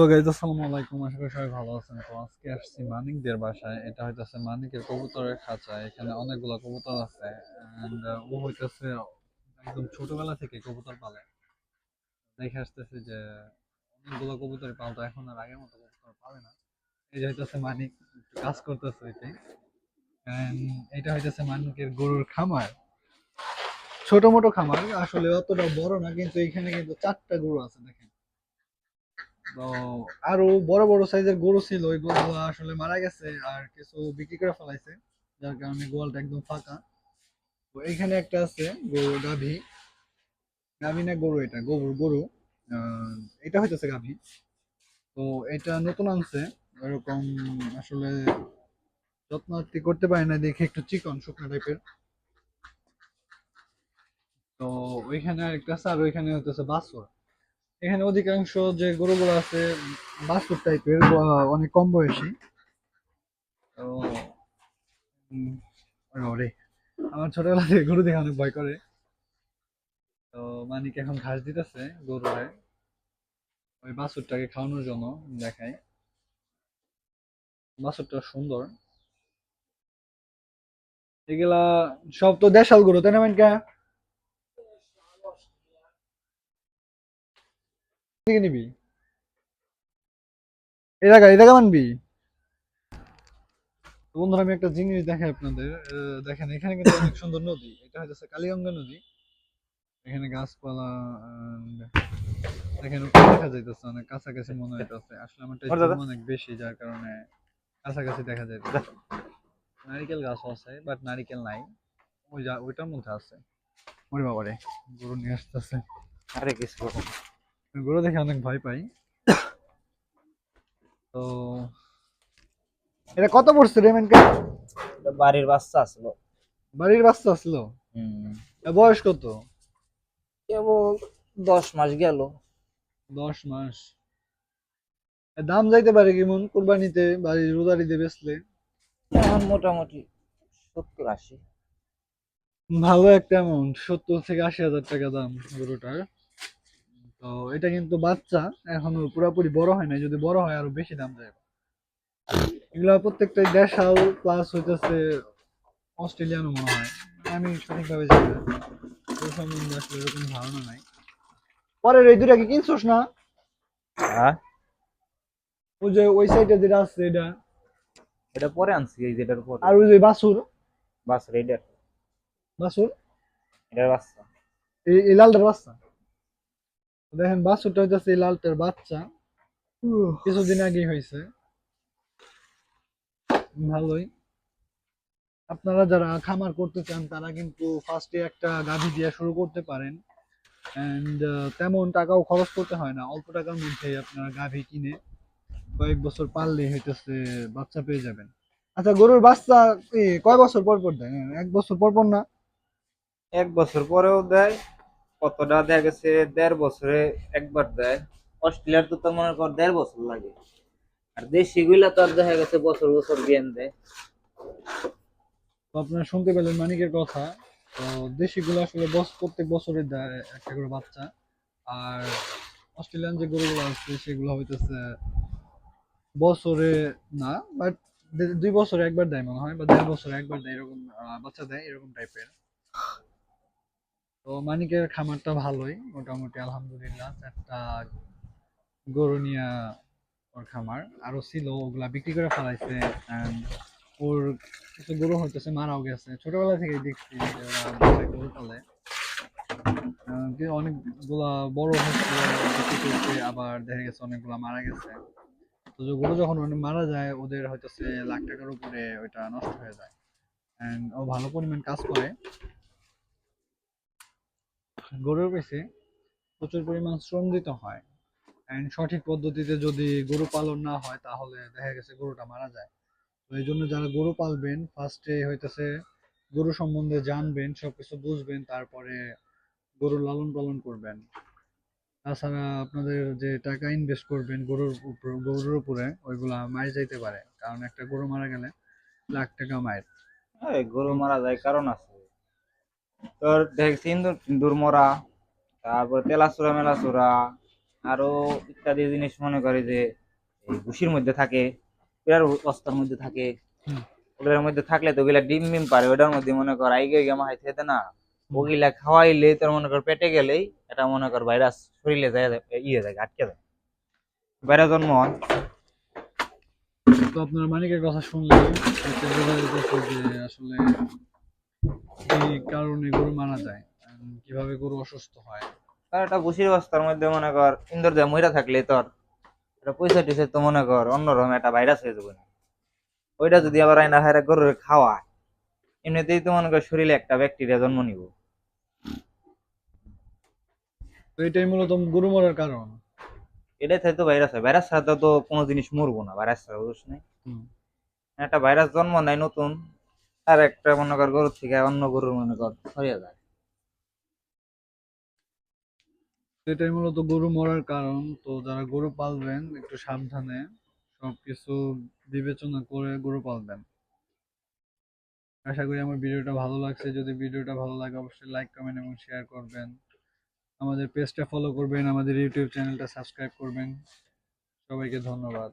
তো গাইজ আসসালামু আলাইকুম, আশা করি সবাই ভালো আছেন। তো আজকে আসছি মানিকদের বাসায়। এটা হইতেছে মানিকের কবুতরের খাঁচা। এখানে অনেকগুলো কবুতর আছে এন্ড ও হইতেছে একদম ছোটবেলা থেকে কবুতর পালে। দেখে আসতেছে যে অনেকগুলো কবুতর পালতো, এখন আর আগের মতো কবুতর পালে না। এই যে হইতেছে মানিক একটু কাজ করতেছে এটাই। এন্ড এটা হইতেছে মানিকের গরুর খামার, ছোট মোটো খামার, আসলে অতটা বড় না, কিন্তু এখানে কিন্তু 4টা গরু আছে দেখেন। তো আরো বড় বড় সাইজের গরু ছিল, ওই গরুগুলো আসলে মারা গেছে আর কিছু বিক্রি করে ফেলাইছে, যার কারণে গোয়ালটা একদম ফাঁকা। তো এখানে একটা আছে গরু, গাভী। গাভী না গরু, এটা গরু গরু। আহ, এটা হইতেছে গাভী। তো এটা নতুন আনছে এরকম। আসলে যত্ন আত্তি করতে পারে না দেখে একটু চিকন শুকনো টাইপের। তো ওইখানে আরেকটা আছে, আর ওইখানে হইতেছে বাছুর। এখানে অধিকাংশ যে গরুগুলো আছে বাছুর টাইপের, অনেক কম বয়সী। তো ওরে, আমার ছোটবেলা থেকে গরু দেখে অনেক ভয় করে। তো মানিক এখন ঘাস দিতেছে গরুরে, ওই বাছুরটাকে খাওয়ানোর জন্য। দেখাই, বাছুরটা সুন্দর। এগুলা সব তো দেশাল গরু, তাই না মানিকা? দিকে নিবি, এই জায়গা মানবি। তো বন্ধুরা, আমি একটা জিনিস দেখাই আপনাদের। দেখেন, এখানে কিন্তু অনেক সুন্দর নদী। এটা হচ্ছে কালীগঙ্গা নদী। এখানে গাছপালা and দেখেন উপরে দেখা যাইতেছে অনেক কাছাকাছি মনে হইতেছে। আসলে আমার জুম অনেক বেশি, যার কারণে কাছাকাছি দেখা যাইতেছে। নারিকেল গাছ আছে, বাট নারিকেল নাই। ওইটার মধ্যে আছে। ওরে বাবা রে, গরু নিয়ে আসতেছে। আরে কিছু গরু দেখে অনেক ভয় পাই। তো এটা কত পড়ছে রে মেনকা? এটা বাড়ির বাচ্চা আসলো। বাড়ির বাচ্চা আসলো? হুম, এর বয়স কত? কেবল 10 মাস গেল। 10 মাস? এর দাম যাইতে পারে কেমন কুরবানিতে, বাড়ির রোজারিতে বেচলে? এখন মোটামুটি 70-80। ভালো একটা অ্যামাউন্ট, 70 থেকে 80 হাজার টাকা দাম গরুটার। তো এটা কিন্তু বাচ্চা, এখনো পুরোপুরি বড় হয় নাই। যদি বড় হয় আরো বেশি দাম যায়। এগুলা প্রত্যেকটাই দেশাল, প্লাস হইতেছে অস্ট্রেলিয়ানও মনে হয়। আমি সঠিকভাবে জানি না, ওই সম্বন্ধে আসলে এরকম ধারণা নাই। পরের এই দুটা কি কিনছোস না? হ্যাঁ, ওই যে ওই সাইডে যেটা আছে এটা, এটা পরে আনছি, এই যেটার পরে আর ওই যে বাছুর, বাস রেডার, বাছুর, এটার বাচ্চা। এই লালটার বাচ্চা। দেখেন বাছুরটা হইতেছে এই লালটার বাচ্চা, কিছুদিন আগেই হয়েছে। ভালোই। আপনারা যারা খামার করতে চান তারা কিন্তু ফার্স্টে একটা গাভী দিয়ে শুরু করতে পারেন। এন্ড তেমন টাকাও খরচ করতে হয় না, অল্প টাকার মধ্যেই আপনারা গাভী কিনে কয়েক বছর পাললে হইতেছে বাচ্চা পেয়ে যাবেন। আচ্ছা, গরুর বাচ্চা কয় বছর পর পর দেয়? 1 বছর পর পর না? 1 বছর পরেও দেয়, কতটা দেখা গেছে 1.5 বছরে একবার দেয়। অস্ট্রেলিয়ার তো তার মনে কর 1.5 বছর লাগে, আর দেশি গুলা তো আর দেখা গেছে বছর বছর জ্ঞান দেয়। তো আপনারা শুনতে পেলেন মানিকের কথা। তো দেশিগুলো আসলে প্রত্যেক বছরে দেয় একটা করে বাচ্চা। আর অস্ট্রেলিয়ান যে গরুগুলো আছে সেগুলো হইতেছে বছরে না, বাট 2 বছরে একবার দেয় মনে হয়, বা 1.5 বছরে একবার দেয়, এরকম বাচ্চা দেয় এরকম টাইপের। তো মানিকের খামারটা ভালোই মোটামুটি, আলহামদুলিল্লাহ। 4টা গরু নিয়ে ওর খামার আরো ছিল, ওগুলা বিক্রি করে ফেলাইছে। And ওর কিছু গরু হইতেছে মারাও গেছে। ছোটবেলা থেকেই দেখছি যে ওরা বাসায় গরু পালে। অনেকগুলা বড় হচ্ছে বিক্রি করছে, আবার দেখা গেছে অনেকগুলা মারা গেছে। তো যে গরু যখন অনেক মারা যায়, ওদের হইতেছে লাখ টাকার উপরে ওইটা নষ্ট হয়ে যায়। এন্ড ও ভালো পরিমাণ কাজ করে গরুর পেছে, প্রচুর পরিমাণ শ্রম দিতে হয়। এন্ড সঠিক পদ্ধতিতে যদি গরু পালন না হয় তাহলে দেখা গেছে গরুটা মারা যায়। তো এই জন্য যারা গরু পালবেন ফার্স্টে হইতেছে গরু সম্বন্ধে জানবেন, সবকিছু বুঝবেন, তারপরে গরুর লালন পালন করবেন। তাছাড়া আপনাদের যে টাকা ইনভেস্ট করবেন গরুর উপরে, ওইগুলা মারা যাইতে পারে, কারণ একটা গরু মারা গেলে লাখ টাকা মায়ের। এই গরু মারা যায় কারণ আছে, তোর দেখ সিন্দুর সিন্দুর মরা, তারপর তেলাচুরা মেলাচুরা, আরো ইত্যাদি জিনিস মনে করে যে এই ভুসির মধ্যে থাকে, পেয়ার বস্তার মধ্যে থাকে, হুম। ওগুলোর মধ্যে থাকলে তো ওগুলা ডিম মিম পারে, ওটার মধ্যে মনে কর আইগে গেমা খাইতে না, হুম। ওগুলা খাওয়াইলে তোর মনে কর পেটে গেলেই এটা মনে কর ভাইরাস শরীরে যায়, ইয়ে যায়, আটকে যায়, ভাইরাস জন্ম হয়। তো আপনার মানিকের কথা শুনলেন, এতে বোঝা যেতেছে যে আসলে কি কারণে গরু মারা যায় and কিভাবে গরু অসুস্থ হয়। আর একটা ভুসির বস্তার মধ্যে মনে কর ইন্দুর দিয়ে মইরা থাকলে তোর এটা পয়সা টিসে তো মনে কর অন্যরকম একটা ভাইরাস হয়ে যাবে না। ওইটা যদি আবার আইনা হাইরা গরুর খাওয়ায়, এমনিতেই তো মনে কর শরীরে একটা ব্যাকটেরিয়া জন্ম নিব। তো এটাই মূলত গরু মরার কারণ। এটাই তো ভাইরাস হয়, ভাইরাস ছাড়া তো কোনো জিনিস মরবো না, ভাইরাস ছাড়া বুঝছ নাই। হুম। একটা ভাইরাস জন্ম নেয় নতুন, আর একটা মনে কর গরুর থেকে অন্য গরুর মনে কর ছড়িয়ে যায়। তো এটাই মূলত গরু মরার কারণ। তো যারা গরু পালবেন একটু সাবধানে সবকিছু বিবেচনা করে গরু পালবেন। আশা করি আমার ভিডিওটা ভালো লাগছে। যদি ভিডিওটা ভালো লাগে অবশ্যই লাইক কমেন্ট এবং শেয়ার করবেন। আমাদের পেজটা ফলো করবেন, আমাদের ইউটিউব চ্যানেলটা সাবস্ক্রাইব করবেন। সবাইকে ধন্যবাদ।